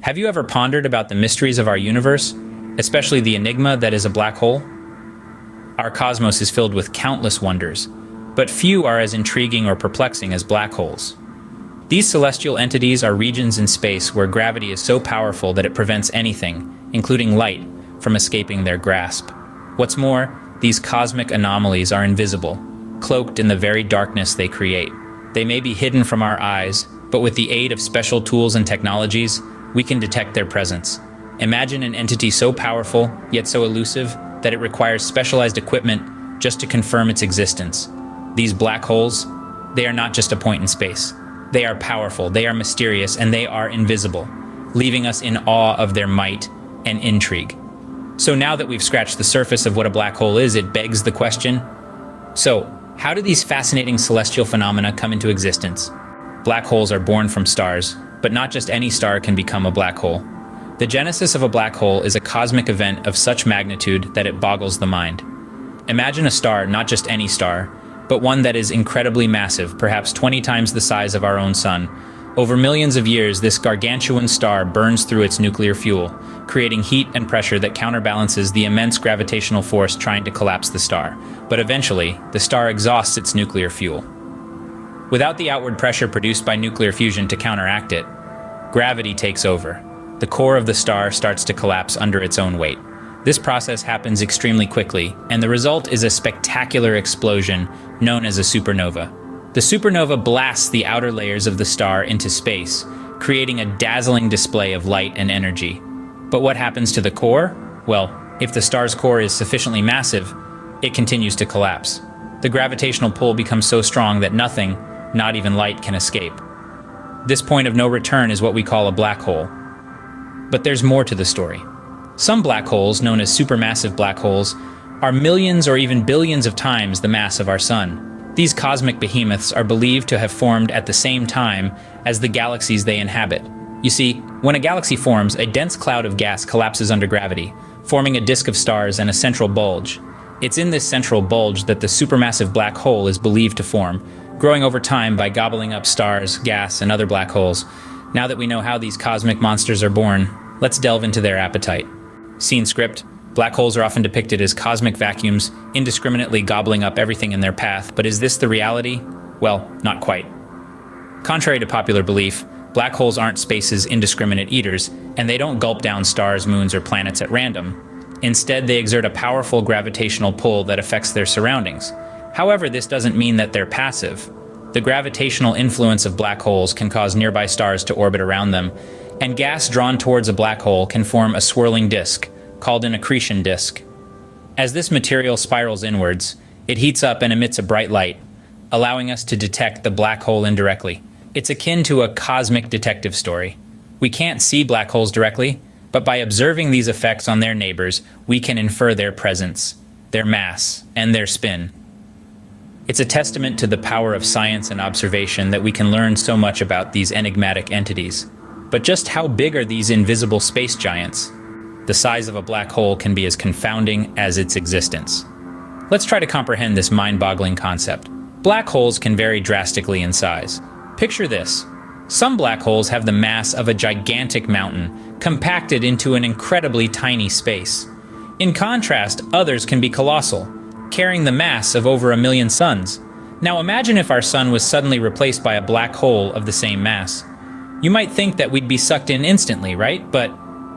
Have you ever pondered about the mysteries of our universe, especially the enigma that is a black hole? Our cosmos is filled with countless wonders, but few are as intriguing or perplexing as black holes. These celestial entities are regions in space where gravity is so powerful that it prevents anything, including light, from escaping their grasp. What's more, these cosmic anomalies are invisible, cloaked in the very darkness they create. They may be hidden from our eyes, but with the aid of special tools and technologies, we can detect their presence. Imagine an entity so powerful, yet so elusive, that it requires specialized equipment just to confirm its existence. These black holes, they are not just a point in space. They are powerful, they are mysterious, and they are invisible, leaving us in awe of their might and intrigue. So now that we've scratched the surface of what a black hole is, it begs the question, so how do these fascinating celestial phenomena come into existence? Black holes are born from stars, but not just any star can become a black hole. The genesis of a black hole is a cosmic event of such magnitude that it boggles the mind. Imagine a star, not just any star, but one that is incredibly massive, perhaps 20 times the size of our own sun. Over millions of years, this gargantuan star burns through its nuclear fuel, creating heat and pressure that counterbalances the immense gravitational force trying to collapse the star. But eventually, the star exhausts its nuclear fuel. Without the outward pressure produced by nuclear fusion to counteract it, gravity takes over. The core of the star starts to collapse under its own weight. This process happens extremely quickly, and the result is a spectacular explosion known as a supernova. The supernova blasts the outer layers of the star into space, creating a dazzling display of light and energy. But what happens to the core? Well, if the star's core is sufficiently massive, it continues to collapse. The gravitational pull becomes so strong that nothing, not even light, can escape. This point of no return is what we call a black hole. But there's more to the story. Some black holes, known as supermassive black holes, are millions or even billions of times the mass of our sun. These cosmic behemoths are believed to have formed at the same time as the galaxies they inhabit. You see, when a galaxy forms, a dense cloud of gas collapses under gravity, forming a disk of stars and a central bulge. It's in this central bulge that the supermassive black hole is believed to form, growing over time by gobbling up stars, gas, and other black holes. Now that we know how these cosmic monsters are born, let's delve into their appetite. Scene script. Black holes are often depicted as cosmic vacuums, indiscriminately gobbling up everything in their path, but is this the reality? Well, not quite. Contrary to popular belief, black holes aren't space's indiscriminate eaters, and they don't gulp down stars, moons, or planets at random. Instead, they exert a powerful gravitational pull that affects their surroundings. However, this doesn't mean that they're passive. The gravitational influence of black holes can cause nearby stars to orbit around them, and gas drawn towards a black hole can form a swirling disk, called an accretion disk. As this material spirals inwards, it heats up and emits a bright light, allowing us to detect the black hole indirectly. It's akin to a cosmic detective story. We can't see black holes directly, but by observing these effects on their neighbors, we can infer their presence, their mass, and their spin. It's a testament to the power of science and observation that we can learn so much about these enigmatic entities. But just how big are these invisible space giants? The size of a black hole can be as confounding as its existence. Let's try to comprehend this mind-boggling concept. Black holes can vary drastically in size. Picture this. Some black holes have the mass of a gigantic mountain, compacted into an incredibly tiny space. In contrast, others can be colossal, carrying the mass of over 1 million suns. Now imagine if our sun was suddenly replaced by a black hole of the same mass. You might think that we'd be sucked in instantly, right? But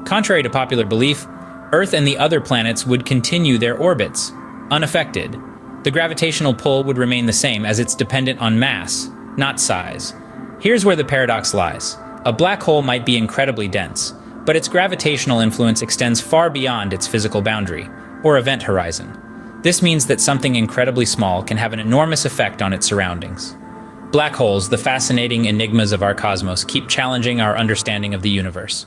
contrary to popular belief, Earth and the other planets would continue their orbits, unaffected. The gravitational pull would remain the same, as it's dependent on mass, not size. Here's where the paradox lies. A black hole might be incredibly dense, but its gravitational influence extends far beyond its physical boundary, or event horizon. This means that something incredibly small can have an enormous effect on its surroundings. Black holes, the fascinating enigmas of our cosmos, keep challenging our understanding of the universe.